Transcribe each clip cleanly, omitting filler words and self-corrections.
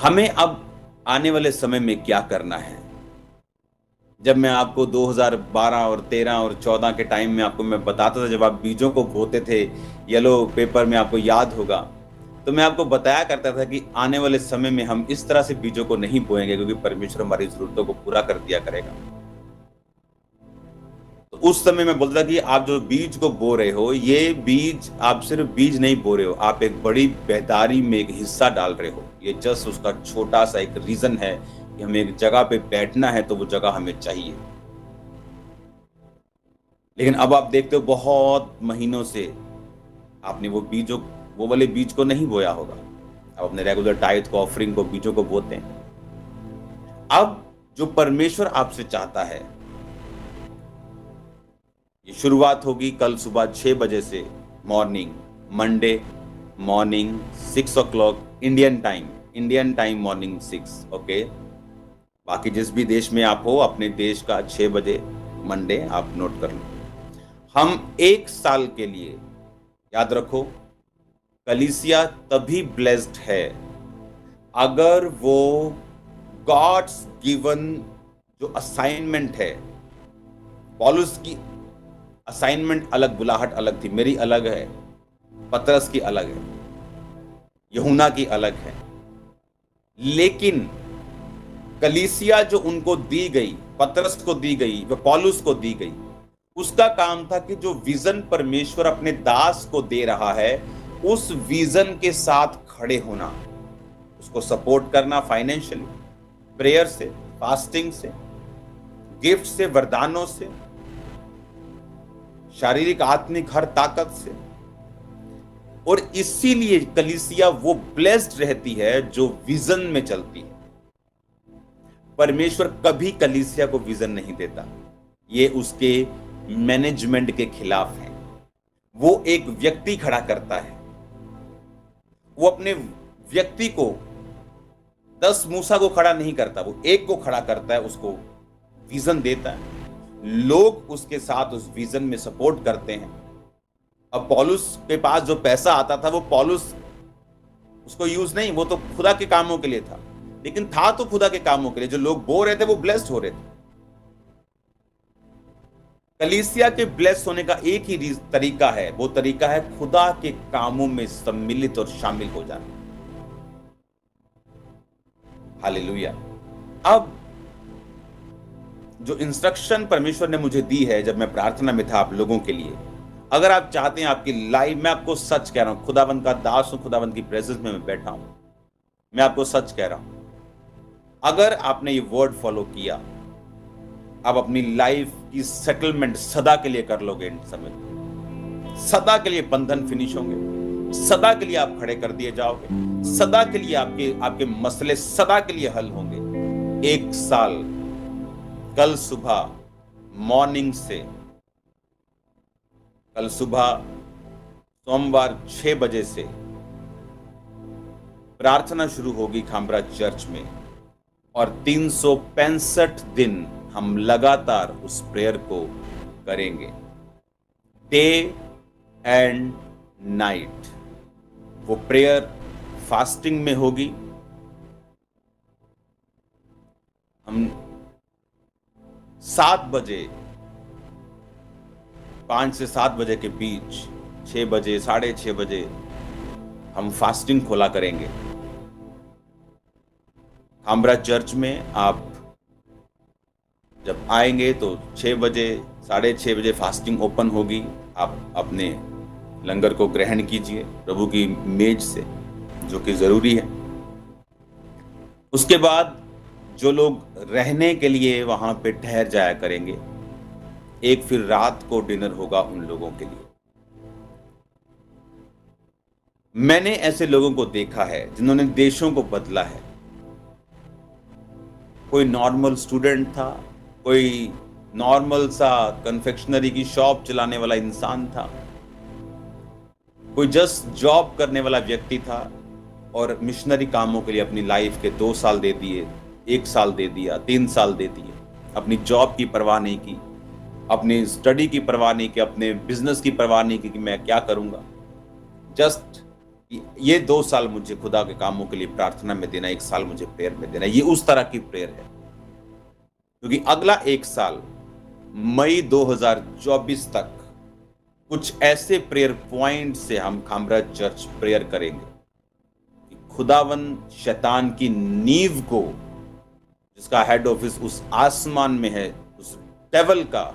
हमें अब आने वाले समय में क्या करना है। जब मैं आपको 2012 और 13 और 14 के टाइम में आपको मैं बताता था, जब आप बीजों को बोते थे येलो पेपर में, आपको याद होगा, तो मैं आपको बताया करता था कि आने वाले समय में हम इस तरह से बीजों को नहीं बोएंगे, क्योंकि परमेश्वर हमारी जरूरतों को पूरा कर दिया करेगा। तो उस समय मैं बोलता था कि आप जो बीज को बो रहे हो, ये बीज आप सिर्फ बीज नहीं बो रहे हो, आप एक बड़ी बेदारी में एक हिस्सा डाल रहे हो। ये जस्ट उसका छोटा सा एक रीजन है कि हमें एक जगह पे बैठना है, तो वो जगह हमें चाहिए। लेकिन अब आप देखते हो बहुत महीनों से आपने वो वाले बीज को नहीं बोया होगा। आप अपने रेगुलर टाइट को, ऑफरिंग को, बीजों को बोते हैं। अब जो परमेश्वर आपसे चाहता है, ये शुरुआत होगी कल सुबह 6 बजे से, morning, Monday morning 6 o'clock Indian time morning 6। Okay, बाकी जिस भी देश में आप हो, अपने देश का 6 बजे मंडे आप नोट कर लो। हम 1 साल के लिए, याद रखो, कलीसिया तभी ब्लेस्ड है अगर वो गॉड्स गिवन जो असाइनमेंट है। पौलुस की असाइनमेंट अलग, बुलाहट अलग थी, मेरी अलग है, पतरस की अलग है, यूहन्ना की अलग है। लेकिन कलीसिया जो उनको दी गई, पतरस को दी गई, वह पौलुस को दी गई, उसका काम था कि जो विजन परमेश्वर अपने दास को दे रहा है, उस विजन के साथ खड़े होना, उसको सपोर्ट करना फाइनेंशियली, प्रेयर से, फास्टिंग से, गिफ्ट से, वरदानों से, शारीरिक आत्मिक हर ताकत से। और इसीलिए कलीसिया वो ब्लेस्ड रहती है जो विजन में चलती है। परमेश्वर कभी कलीसिया को विजन नहीं देता, ये उसके मैनेजमेंट के खिलाफ है। वो एक व्यक्ति खड़ा करता है, वो अपने व्यक्ति को, 10 मूसा को खड़ा नहीं करता, वो एक को खड़ा करता है, उसको विजन देता है, लोग उसके साथ उस विजन में सपोर्ट करते हैं। अब पौलुस के पास जो पैसा आता था, वो पौलुस उसको यूज नहीं, वो तो खुदा के कामों के लिए था, लेकिन था तो खुदा के कामों के लिए। जो लोग बो रहे थे वो ब्लेस्ड हो रहे थे। कलीसिया के ब्लेस होने का एक ही तरीका है, वो तरीका है खुदा के कामों में सम्मिलित और शामिल हो जाना। हालेलुया। अब जो इंस्ट्रक्शन परमेश्वर ने मुझे दी है, जब मैं प्रार्थना में था आप लोगों के लिए, अगर आप चाहते हैं आपकी लाइफ, मैं आपको सच कह रहा हूं, खुदावंद का दास हूं, खुदावंद की प्रेजेंस में मैं बैठा हूं, मैं आपको सच कह रहा हूं, अगर आपने ये वर्ड फॉलो किया, आप अपनी लाइफ की सेटलमेंट सदा के लिए कर लोगे। इन समय सदा के लिए बंधन फिनिश होंगे, सदा के लिए आप खड़े कर दिए जाओगे, सदा के लिए आपके मसले सदा के लिए हल होंगे। 1 साल कल सुबह मॉर्निंग से, कल सुबह सोमवार 6 बजे से प्रार्थना शुरू होगी खामरा चर्च में, और 365 दिन हम लगातार उस प्रेयर को करेंगे, डे एंड नाइट। वो प्रेयर फास्टिंग में होगी। हम 7 बजे, 5 से 7 बजे के बीच, 6 बजे, 6:30 बजे हम फास्टिंग खोला करेंगे खामरा चर्च में। आप जब आएंगे तो 6 बजे, 6:30 बजे फास्टिंग ओपन होगी। आप अपने लंगर को ग्रहण कीजिए प्रभु की मेज से, जो कि जरूरी है। उसके बाद जो लोग रहने के लिए वहां पे ठहर जाया करेंगे, एक फिर रात को डिनर होगा उन लोगों के लिए। मैंने ऐसे लोगों को देखा है जिन्होंने देशों को बदला है। कोई नॉर्मल स्टूडेंट था, कोई नॉर्मल सा कन्फेक्शनरी की शॉप चलाने वाला इंसान था, कोई जस्ट जॉब करने वाला व्यक्ति था, और मिशनरी कामों के लिए अपनी लाइफ के 2 साल दे दिए, 1 साल दे दिया, 3 साल दे दिए। अपनी जॉब की परवाह नहीं की, अपनी स्टडी की परवाह नहीं की, अपने बिजनेस की परवाह नहीं की कि मैं क्या करूंगा। जस्ट कि ये 2 साल मुझे खुदा के कामों के लिए प्रार्थना में देना, 1 साल मुझे प्रेयर में देना, ये उस तरह की प्रेयर है। क्योंकि अगला 1 साल मई 2024 तक कुछ ऐसे प्रेयर पॉइंट से हम खामरा चर्च प्रेयर करेंगे कि खुदावन शैतान की नींव को, जिसका हेड ऑफिस उस आसमान में है, उस डेविल का,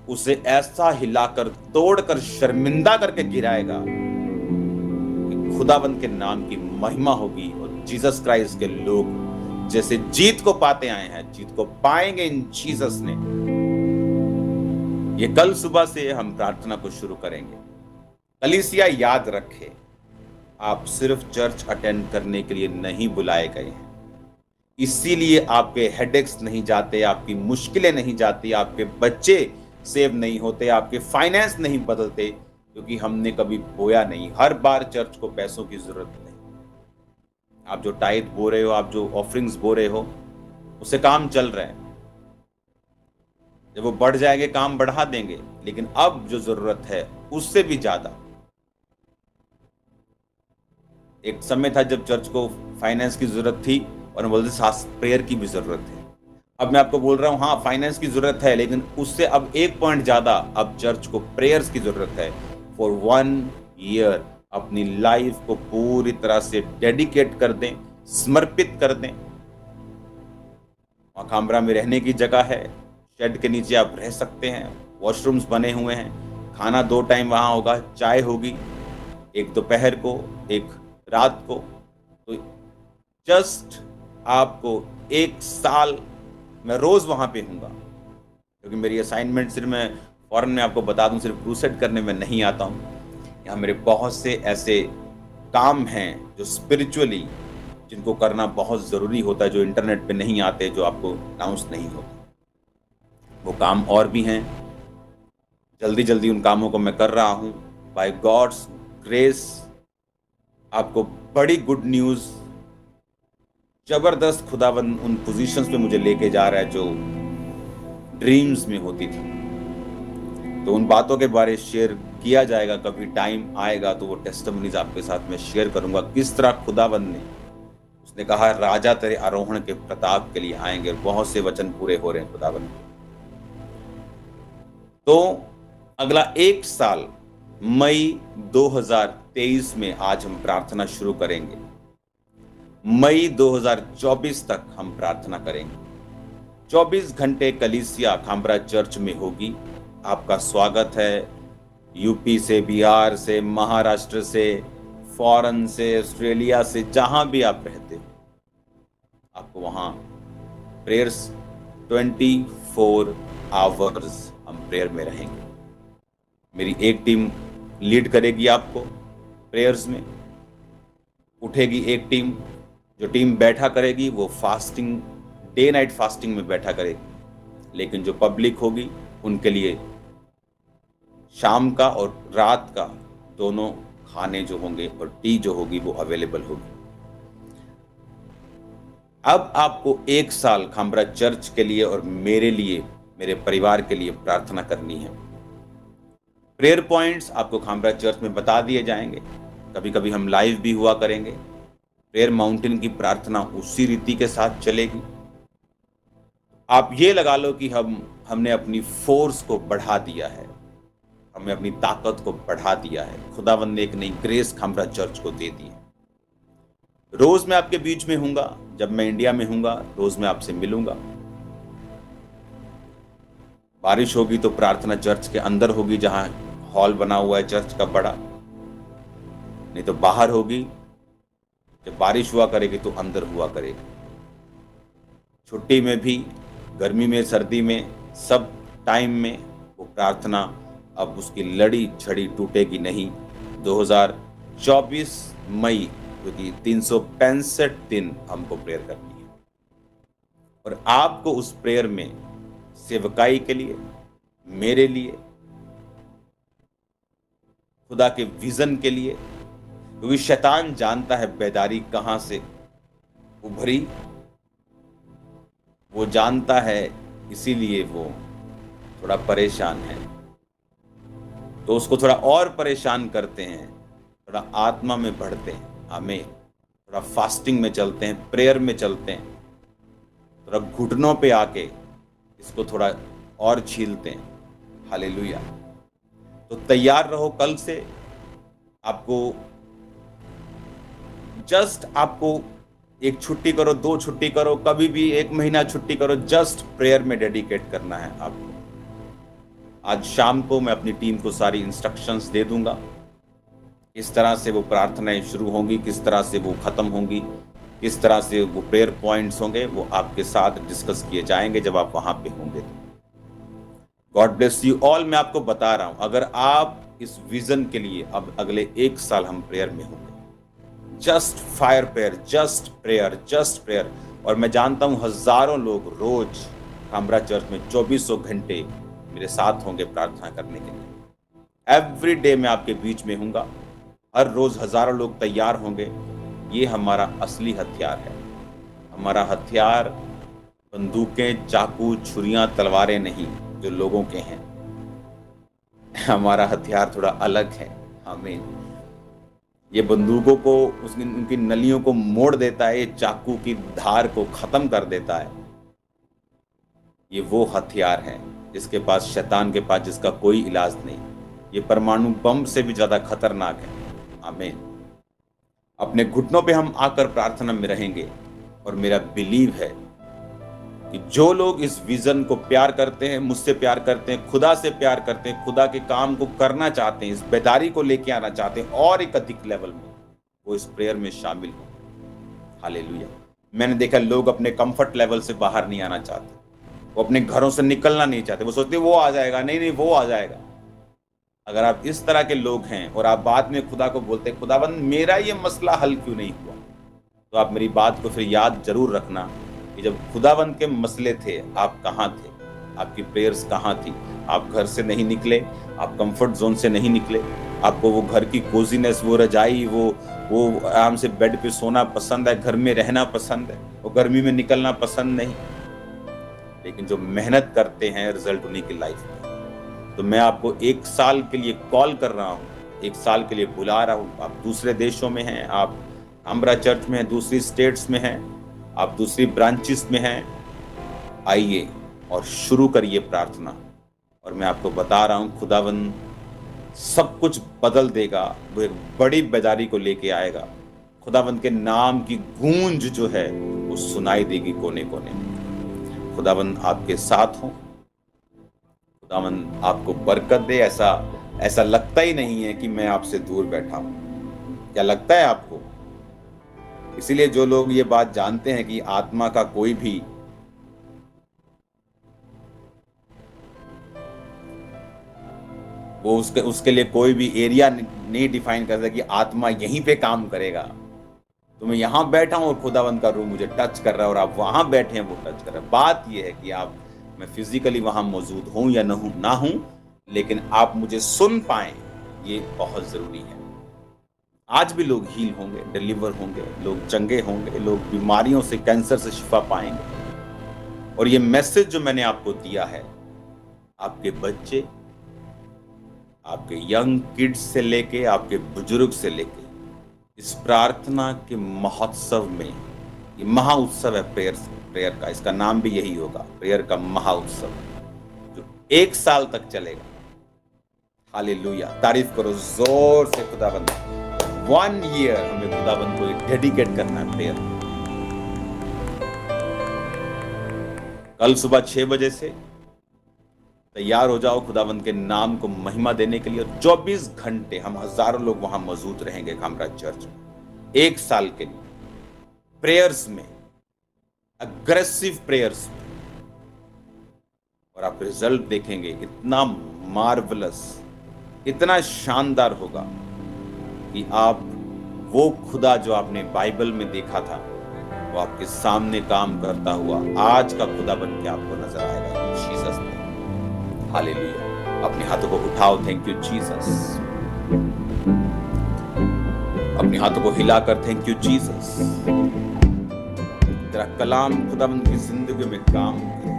उसे ऐसा हिलाकर तोड़कर शर्मिंदा करके गिराएगा कि खुदावन के नाम की महिमा होगी और जीसस क्राइस्ट के लोग जैसे जीत को पाते आए हैं, जीत को पाएंगे इन जीसस ने। ये कल सुबह से हम प्रार्थना को शुरू करेंगे। कलीसिया याद रखे, आप सिर्फ चर्च अटेंड करने के लिए नहीं बुलाए गए हैं, इसीलिए आपके हेडेक्स नहीं जाते, आपकी मुश्किलें नहीं जाती, आपके बच्चे सेव नहीं होते, आपके फाइनेंस नहीं बदलते, क्योंकि हमने कभी बोया नहीं। हर बार चर्च को पैसों की जरूरत नहीं। आप जो टाइट बो रहे हो, आप जो ऑफरिंग्स बो रहे हो, उससे काम चल रहा है। जब वो बढ़ जाएंगे काम बढ़ा देंगे, लेकिन अब जो जरूरत है उससे भी ज्यादा। एक समय था जब चर्च को फाइनेंस की जरूरत थी और बोलते प्रेयर की भी जरूरत है। अब मैं आपको बोल रहा हूं, हाँ फाइनेंस की जरूरत है, लेकिन उससे अब 1 पॉइंट ज्यादा, अब चर्च को प्रेयर्स की जरूरत है। फॉर 1 ईयर अपनी लाइफ को पूरी तरह से डेडिकेट कर दें, समर्पित कर दें। वहां खामरा में रहने की जगह है, शेड के नीचे आप रह सकते हैं, वॉशरूम्स बने हुए हैं, खाना 2 टाइम वहां होगा, चाय होगी, एक दोपहर को, एक रात को। तो जस्ट आपको 1 साल मैं रोज वहां पे हूँगा, क्योंकि मेरी असाइनमेंट सिर्फ, मैं फॉरन में आपको बता दूं, सिर्फ क्रूसेड करने में नहीं आता हूँ। यहाँ मेरे बहुत से ऐसे काम हैं जो स्पिरिचुअली, जिनको करना बहुत ज़रूरी होता है, जो इंटरनेट पे नहीं आते, जो आपको अनाउंस नहीं होते। वो काम और भी हैं, जल्दी जल्दी उन कामों को मैं कर रहा हूँ। बाय गॉड्स ग्रेस आपको बड़ी गुड न्यूज़, जबरदस्त खुदावन उन पोजीशंस पे मुझे लेके जा रहा है जो ड्रीम्स में होती थी। तो उन बातों के बारे शेयर किया जाएगा, कभी टाइम आएगा तो वो टेस्टिमनीज आपके साथ में शेयर करूंगा, किस तरह खुदावन ने, उसने कहा राजा तेरे आरोहण के प्रताप के लिए आएंगे, और बहुत से वचन पूरे हो रहे हैं खुदावन के। तो अगला 1 साल मई 2023 में आज हम प्रार्थना शुरू करेंगे। मई 2024 तक हम प्रार्थना करेंगे। 24 घंटे कलीसिया खामरा चर्च में होगी। आपका स्वागत है। यूपी से, बिहार से, महाराष्ट्र से, फॉरेन से, ऑस्ट्रेलिया से, जहां भी आप रहते हो, आपको वहां प्रेयर्स 24 आवर्स हम प्रेयर में रहेंगे। मेरी एक टीम लीड करेगी आपको प्रेयर्स में, उठेगी एक टीम, जो टीम बैठा करेगी वो फास्टिंग, डे नाइट फास्टिंग में बैठा करेगी, लेकिन जो पब्लिक होगी उनके लिए शाम का और रात का दोनों खाने जो होंगे और टी जो होगी वो अवेलेबल होगी। अब आपको 1 साल खामरा चर्च के लिए और मेरे लिए, मेरे परिवार के लिए प्रार्थना करनी है। प्रेयर पॉइंट्स आपको खामरा चर्च में बता दिए जाएंगे, कभी कभी हम लाइव भी हुआ करेंगे। प्रेयर माउंटेन की प्रार्थना उसी रीति के साथ चलेगी। आप ये लगा लो कि हमने अपनी फोर्स को बढ़ा दिया है, हमने अपनी ताकत को बढ़ा दिया है। खुदावंद ने एक नई ग्रेस खामरा चर्च को दे दी है। रोज मैं आपके बीच में हूंगा, जब मैं इंडिया में हूंगा रोज मैं आपसे मिलूंगा। बारिश होगी तो प्रार्थना चर्च के अंदर होगी, जहां हॉल बना हुआ है चर्च का बड़ा, नहीं तो बाहर होगी। जब बारिश हुआ करेगी तो अंदर हुआ करेगी। छुट्टी में भी, गर्मी में, सर्दी में, सब टाइम में वो प्रार्थना अब उसकी लड़ी छड़ी टूटेगी नहीं। 2024 मई, क्योंकि 365 दिन हमको प्रेयर करनी है, और आपको उस प्रेयर में सेवकाई के लिए, मेरे लिए, खुदा के विजन के लिए, क्योंकि शैतान जानता है बेदारी कहां से उभरी, वो जानता है, इसीलिए वो थोड़ा परेशान है। तो उसको थोड़ा और परेशान करते हैं थोड़ा आत्मा में बढ़ते हैं, हमें थोड़ा फास्टिंग में चलते हैं, प्रेयर में चलते हैं, थोड़ा घुटनों पे आके इसको थोड़ा और छीलते हैं। हालेलुया। तो तैयार रहो कल से। आपको आपको एक छुट्टी करो, 2 छुट्टी करो, कभी भी 1 महीना छुट्टी करो, जस्ट प्रेयर में डेडिकेट करना है आपको। आज शाम को मैं अपनी टीम को सारी इंस्ट्रक्शंस दे दूंगा, किस तरह से वो प्रार्थनाएं शुरू होंगी, किस तरह से वो खत्म होंगी, किस तरह से वो प्रेयर पॉइंट्स होंगे, वो आपके साथ डिस्कस किए जाएंगे जब आप वहां पे होंगे। God bless you all. मैं आपको बता रहा हूं, अगर आप इस विजन के लिए अब अगले 1 साल हम प्रेयर में होंगे, just fire prayer, just prayer, just prayer. और मैं जानता हूं हजारों लोग रोज कामरा चर्च में 2400 घंटे मेरे साथ होंगे प्रार्थना करने के लिए। एवरी डे मैं आपके बीच में हूंगा, हर रोज हजारों लोग तैयार होंगे। ये हमारा असली हथियार है। हमारा हथियार बंदूकें, चाकू, छुरियां, तलवारें नहीं जो लोगों के हैं। हमारा हथियार थोड़ा अलग है। हमें ये बंदूकों को उनकी नलियों को मोड़ देता है, ये चाकू की धार को खत्म कर देता है। ये वो हथियार है जिसके पास, शैतान के पास, जिसका कोई इलाज नहीं। ये परमाणु बम से भी ज्यादा खतरनाक है। आमीन। अपने घुटनों पे हम आकर प्रार्थना में रहेंगे और मेरा बिलीव है कि जो लोग इस विजन को प्यार करते हैं, मुझसे प्यार करते हैं, खुदा से प्यार करते हैं, खुदा के काम को करना चाहते हैं, इस बेदारी को लेके आना चाहते हैं और एक अधिक लेवल में, वो इस प्रेयर में शामिल हो। हालेलुया। मैंने देखा लोग अपने कंफर्ट लेवल से बाहर नहीं आना चाहते, वो अपने घरों से निकलना नहीं चाहते, वो सोचते वो आ जाएगा, नहीं वो आ जाएगा। अगर आप इस तरह के लोग हैं और आप बाद में खुदा को बोलते हैं, खुदाबंद मेरा ये मसला हल क्यों नहीं हुआ, तो आप मेरी बात को फिर याद जरूर रखना कि जब खुदाबंद के मसले थे, आप कहाँ थे, आपकी प्रेयर्स कहाँ थी। आप घर से नहीं निकले, आप कंफर्ट जोन से नहीं निकले, आपको वो घर की कोजीनेस, वो रजाई, वो आराम से बेड पे सोना पसंद है, घर में रहना पसंद है, वो गर्मी में निकलना पसंद नहीं। लेकिन जो मेहनत करते हैं, रिजल्ट उन्हीं की लाइफ में। तो मैं आपको 1 साल के लिए कॉल कर रहा हूँ, 1 साल के लिए बुला रहा हूँ। आप दूसरे देशों में हैं, आप कामरा चर्च में हैं, दूसरी स्टेट्स में हैं, आप दूसरी ब्रांचेस में हैं, आइए और शुरू करिए प्रार्थना। और मैं आपको बता रहा हूँ खुदावन सब कुछ बदल देगा। वो एक बड़ी बेदारी को लेके आएगा। खुदावन के नाम की गूंज जो है वो सुनाई देगी कोने कोने में। खुदावन आपके साथ हो, खुदावन आपको बरकत दे। ऐसा लगता ही नहीं है कि मैं आपसे दूर बैठा हूं। क्या लगता है आपको? इसीलिए जो लोग ये बात जानते हैं कि आत्मा का कोई भी वो उसके लिए कोई भी एरिया नहीं डिफाइन करता कि आत्मा यहीं पे काम करेगा। तो मैं यहां बैठा हूं और खुदावंत का रूह मुझे टच कर रहा है और आप वहां बैठे हैं, वो टच कर रहा है। बात ये है कि मैं फिजिकली वहां मौजूद हूं या ना हूं, लेकिन आप मुझे सुन पाए, ये बहुत जरूरी है। आज भी लोग हील होंगे, डिलीवर होंगे, लोग चंगे होंगे, लोग बीमारियों से, कैंसर से शिफा पाएंगे। और ये मैसेज जो मैंने आपको दिया है, आपके बच्चे, आपके यंग किड्स से लेके आपके बुजुर्ग से लेके इस प्रार्थना के महोत्सव में, ये महाउत्सव है प्रेयर का, इसका नाम भी यही होगा, प्रेयर का महाउत्सव, जो 1 साल तक चलेगा। हालेलुया, तारीफ करो जोर से खुदाबंद। 1 ईयर हमें खुदाबंद को डेडिकेट करना है प्रेयर। कल सुबह 6 बजे से तैयार हो जाओ खुदाबंद के नाम को महिमा देने के लिए। 24 घंटे हम हजारों लोग वहां मौजूद रहेंगे कामराज चर्च में, 1 साल के लिए प्रेयर्स में, अग्रेसिव प्रेयर्स में। और आप रिजल्ट देखेंगे, इतना मार्वलस, इतना शानदार होगा कि आप वो खुदा जो आपने बाइबल में देखा था, वो आपके सामने काम करता हुआ आज का खुदा बन के आपको नजर आएगा जीसस ने। हालेलुया। अपने हाथों को उठाओ, थैंक यू जीसस। अपने हाथों को हिलाकर थैंक यू जीसस। तेरा कलाम खुदाबंद की जिंदगी में काम किया।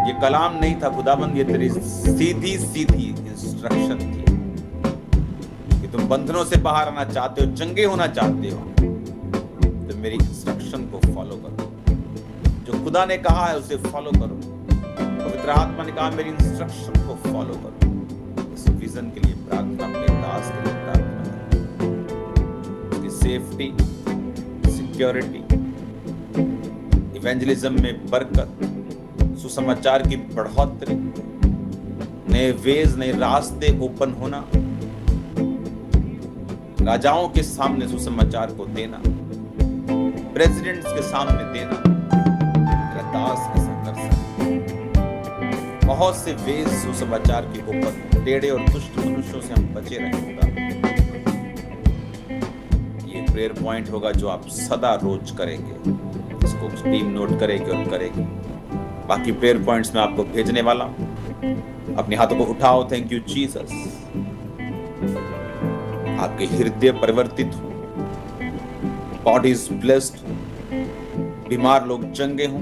ये कलाम नहीं था खुदाबंद, ये तेरी सीधी इंस्ट्रक्शन थी कि तुम बंधनों से बाहर आना चाहते हो, चंगे होना चाहते हो, तो मेरी इंस्ट्रक्शन को फॉलो करो। जो खुदा ने कहा है उसे फॉलो करो। पवित्र आत्मा ने कहा मेरी इंस्ट्रक्शन को फॉलो करो। इस विजन के लिए प्रार्थना, अपने दास के लिए प्रार्थना करो। उसकी सेफ्टी, सिक्योरिटी, इवेंजलिज्म में बरकत, सुसमाचार की बढ़ोतरी, नए वेज, नए रास्ते ओपन होना, राजाओं के सामने सुसमाचार को देना, प्रेसिडेंट्स के सामने देना, मेरा दास ऐसा कर सकता है। बहुत से वेज सुसमाचार की ओपन, टेढ़े और दुष्ट मनुष्यों से हम बचे रहेंगे। ये प्रेयर पॉइंट होगा जो आप सदा रोज करेंगे, इसको टीम नोट करेगी और करेगी। बाकी प्रेयर पॉइंट्स में आपको भेजने वाला हूं। अपने हाथों को उठाओ। Thank you Jesus. आपके हृदय परिवर्तित हो, बॉडी इज ब्लेस्ड, बीमार लोग चंगे हों,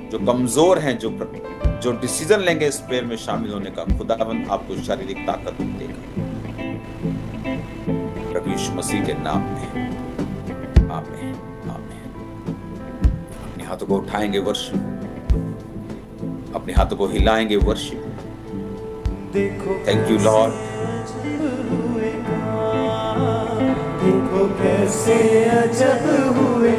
जो कमजोर हैं, जो डिसीजन लेंगे इस प्रेयर में शामिल होने का, खुदावंद आपको शारीरिक ताकत देगा। प्रभु यीशु मसीह के नाम में आमीन, आमीन। अपने हाथों को उठाएंगे वर्शिप, अपने हाथों को हिलाएंगे वर्शिप। Thank you Lord. देखो कैसे अजब हुए।